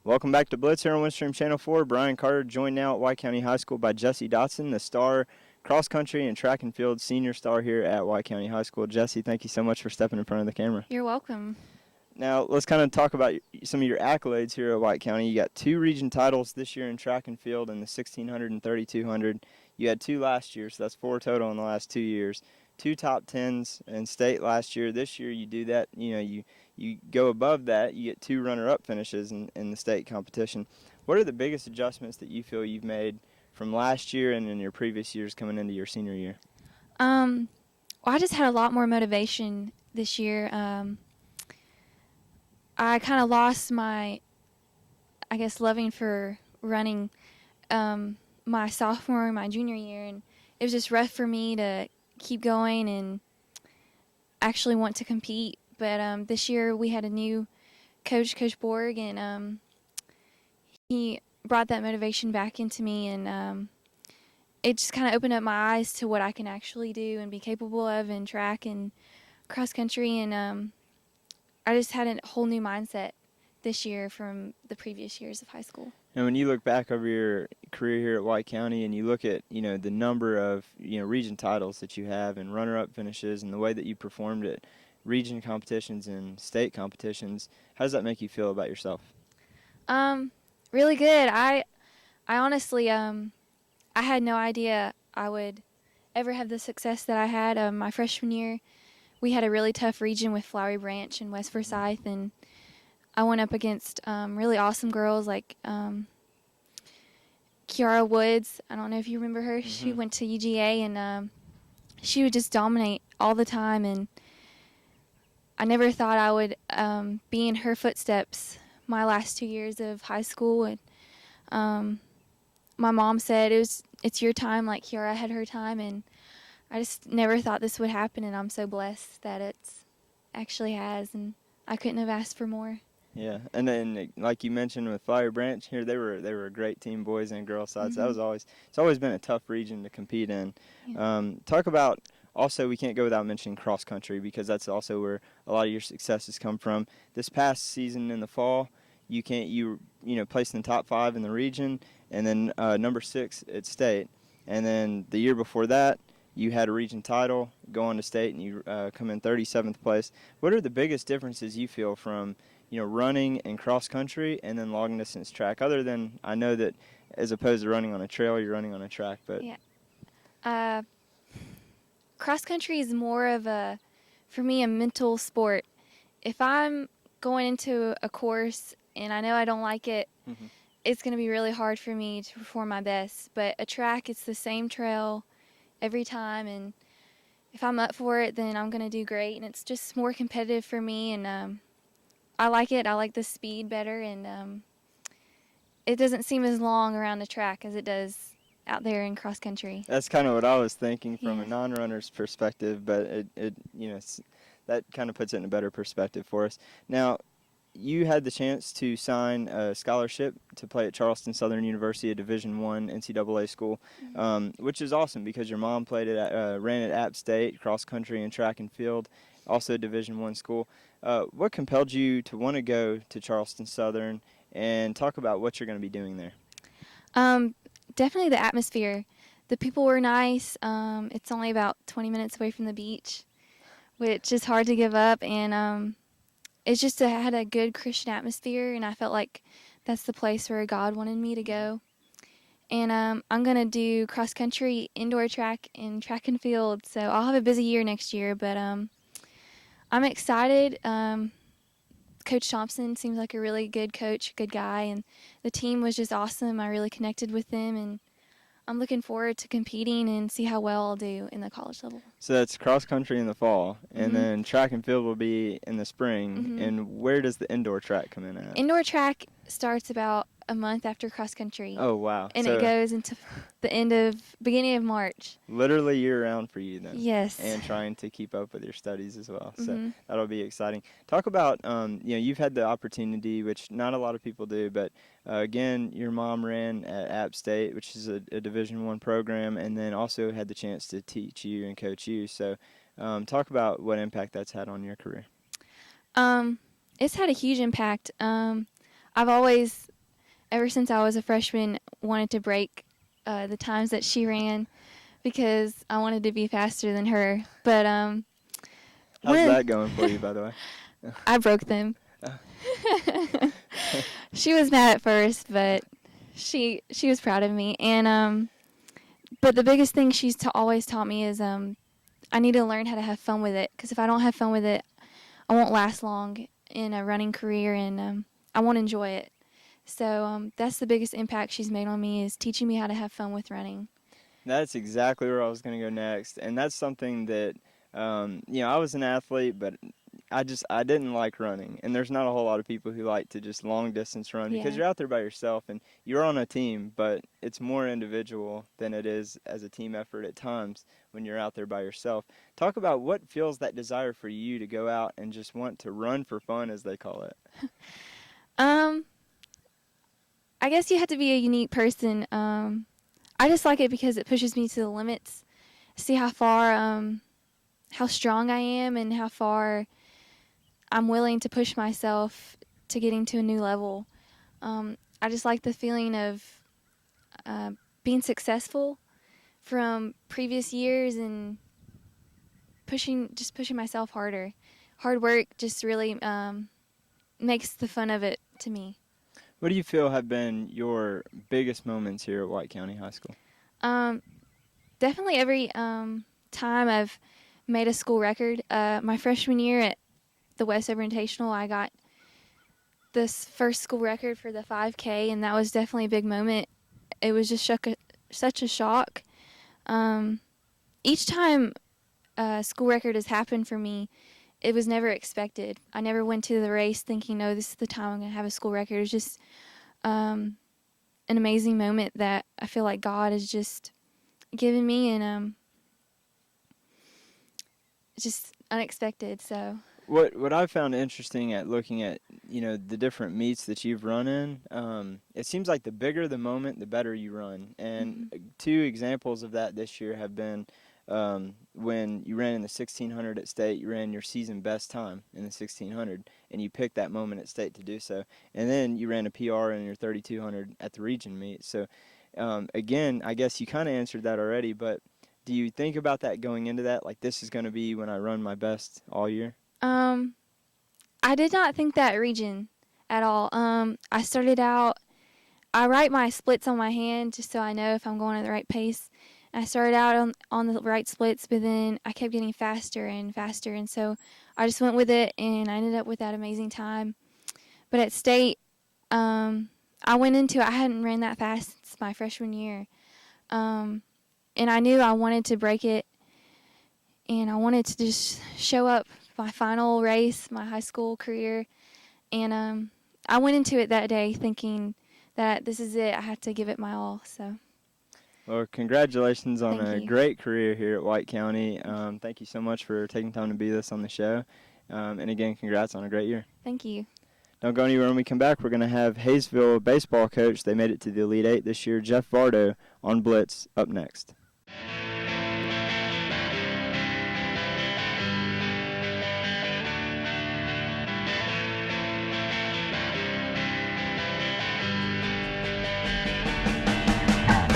Welcome back to Blitz here on Windstream Channel 4. Brian Carter joined now at White County High School by Jessie Dotson, the star cross country and track and field senior star here at White County High School. Jessie, thank you so much for stepping in front of the camera. You're welcome. Now, let's kind of talk about some of your accolades here at White County. You got 2 region titles this year in track and field in the 1600 and 3200. You had 2 last year, so that's 4 total in the last 2 years. 2 top 10s in state last year. This year you do that, you go above that, you get 2 runner-up finishes in the state competition. What are the biggest adjustments that you feel you've made from last year and in your previous years coming into your senior year? Well, I just had a lot more motivation this year. I kind of lost my, loving for running my sophomore and my junior year, and it was just rough for me to keep going and actually want to compete. But this year we had a new coach, Coach Borg, and he brought that motivation back into me, and it just kind of opened up my eyes to what I can actually do and be capable of in track and cross country, and I just had a whole new mindset this year from the previous years of high school. And when you look back over your career here at White County and you look at, the number of, region titles that you have and runner-up finishes and the way that you performed at region competitions and state competitions, how does that make you feel about yourself? Really good. I honestly, I had no idea I would ever have the success that I had. My freshman year, we had a really tough region with Flowery Branch and West Forsyth, and I went up against really awesome girls like Kiara Woods. I don't know if you remember her. Mm-hmm. She went to UGA, and she would just dominate all the time, and I never thought I would be in her footsteps my last 2 years of high school. And my mom said it's your time, like Kiara had her time, and I just never thought this would happen, and I'm so blessed that it's actually has, and I couldn't have asked for more. Yeah, and then like you mentioned with Flowery Branch here, they were a great team, boys and girls sides. Mm-hmm. It's always been a tough region to compete in. Yeah. Talk about also, we can't go without mentioning cross country because that's also where a lot of your successes come from. This past season in the fall, you placed in the top 5 in the region, and then number 6 at state, and then the year before that, you had a region title, go on to state, and you come in 37th place. What are the biggest differences you feel from running and cross country and then long distance track? Other than, I know that as opposed to running on a trail, you're running on a track, but yeah, cross country is more of for me, a mental sport. If I'm going into a course and I know I don't like it, mm-hmm. It's going to be really hard for me to perform my best. But a track, it's the same trail every time, and if I'm up for it, then I'm going to do great, and it's just more competitive for me, and I like it. I like the speed better, and it doesn't seem as long around the track as it does out there in cross country. That's kind of what I was thinking from a non-runner's perspective, but it that kind of puts it in a better perspective for us. Now, you had the chance to sign a scholarship to play at Charleston Southern University, a Division I NCAA school, mm-hmm. Which is awesome because your mom ran at App State, cross country and track and field, also a Division I school. What compelled you to want to go to Charleston Southern, and talk about what you're going to be doing there? Definitely the atmosphere. The people were nice. It's only about 20 minutes away from the beach, which is hard to give up, and it's just had a good Christian atmosphere, and I felt like that's the place where God wanted me to go. And I'm going to do cross-country, indoor track, and track and field, so I'll have a busy year next year, but I'm excited. Coach Thompson seems like a really good coach, good guy, and the team was just awesome. I really connected with them, and I'm looking forward to competing and see how well I'll do in the college level. So that's cross country in the fall, and mm-hmm. then track and field will be in the spring. Mm-hmm. And where does the indoor track come in at? Indoor track starts about a month after cross country. Oh, wow. And it goes into the beginning of March. Literally year-round for you then. Yes. And trying to keep up with your studies as well. Mm-hmm. So that'll be exciting. Talk about, you've had the opportunity, which not a lot of people do, but again, your mom ran at App State, which is a Division I program, and then also had the chance to teach you and coach you. So talk about what impact that's had on your career. It's had a huge impact. I've always ever since I was a freshman, wanted to break the times that she ran because I wanted to be faster than her. But How's that going for you, by the way? I broke them. She was mad at first, but she was proud of me. And but the biggest thing she's always taught me is I need to learn how to have fun with it, because if I don't have fun with it, I won't last long in a running career, and I won't enjoy it. So that's the biggest impact she's made on me, is teaching me how to have fun with running. That's exactly where I was going to go next, and that's something that, I was an athlete, but I didn't like running, and there's not a whole lot of people who like to just long distance run because you're out there by yourself and you're on a team, but it's more individual than it is as a team effort at times when you're out there by yourself. Talk about what fuels that desire for you to go out and just want to run for fun, as they call it. I guess you have to be a unique person. I just like it because it pushes me to the limits, see how far, how strong I am and how far I'm willing to push myself to getting to a new level. I just like the feeling of being successful from previous years and pushing myself harder. Hard work just really makes the fun of it to me. What do you feel have been your biggest moments here at White County High School? Definitely every time I've made a school record. My freshman year at the Westover Invitational, I got this first school record for the 5K, and that was definitely a big moment. It was just such a shock. Each time a school record has happened for me, it was never expected. I never went to the race thinking, no, this is the time I'm going to have a school record. It was just an amazing moment that I feel like God has just given me, and just unexpected. So What I found interesting at looking at the different meets that you've run in, it seems like the bigger the moment, the better you run. And two examples of that this year have been when you ran in the 1600 at state. You ran your season best time in the 1600, and you picked that moment at state to do so. And then you ran a PR in your 3200 at the region meet. So again, I guess you kind of answered that already, but do you think about that going into that? Like, this is going to be when I run my best all year? I did not think that region at all. I started out, I write my splits on my hand just so I know if I'm going at the right pace. I started out on the right splits, but then I kept getting faster and faster, and so I just went with it, and I ended up with that amazing time. But at state, I went into it, I hadn't ran that fast since my freshman year, and I knew I wanted to break it, and I wanted to just show up my final race, my high school career, and I went into it that day thinking that this is it. I have to give it my all. So, well, congratulations on Thank a you. great career here at White County. Thank you so much for taking time to be with us on the show. And again, congrats on a great year. Thank you. Don't go anywhere. When we come back, we're going to have Hayesville baseball coach. They made it to the Elite Eight this year, Jeff Vardo, on BLITZ up next.